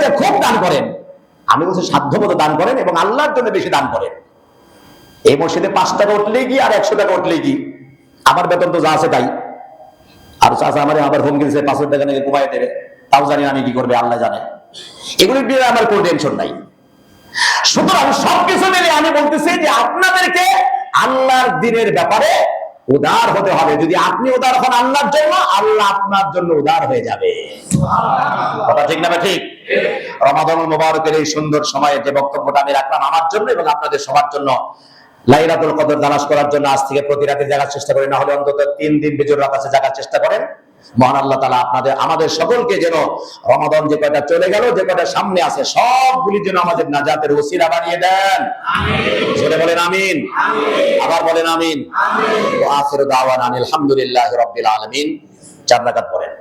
যে খুব দান করেন, আমি বলছি সাধ্যমতো দান করেন এবং আল্লাহর জন্য বেশি দান করেন। এই মসজিদে 5 টাকা উঠলেই কি আর 100 টাকা উঠলেই কি, আমার বেতন তো যা আছে তাই। আর চাচা আমার আবার ফোন কিনছে 500 টাকা নাকি কমাই দেবে, তাও জানি আমি কি করবে আল্লাহ জানে। এগুলির দিয়ে আমার কোনো টেনশন নাই। সুতরাং সবকিছু মিলে আমি বলতেছি যে আপনাদেরকে আল্লাহর দ্বীনের ব্যাপারে উদার হতে হবে। যদি আপনি উদার হন আল্লাহর জন্য, আল্লাহ আপনার জন্য উদার হয়ে যাবে। কথা ঠিক না ঠিক? রমাদানুল মুবারকের এই সুন্দর সময়ে যে বক্তব্যটা আমি রাখলাম আমার জন্য এবং আপনাদের সবার জন্য, লাইলাতুল কদর তালাশ করার জন্য আজ থেকে প্রতি রাতে জাগার চেষ্টা করেন, না হলে অন্তত 3 দিন বিজোর রাত আছে জাগার চেষ্টা করেন। মহান আল্লাহ তাআলা আমাদের সকলকে যেন রমাদান যে কয়টা চলে গেল, যে কয়টা সামনে আছে, সবগুলি যেন আমাদের নাজাতের ওসিলা বানিয়ে দেন। আমিন। জোরে বলেন আমিন। আমিন। আবার বলেন আমিন। আমিন। ওয়া আখিরু দাওয়ানা আলহামদুলিল্লাহি রাব্বিল আলামিন। 4 রাকাত পড়েন।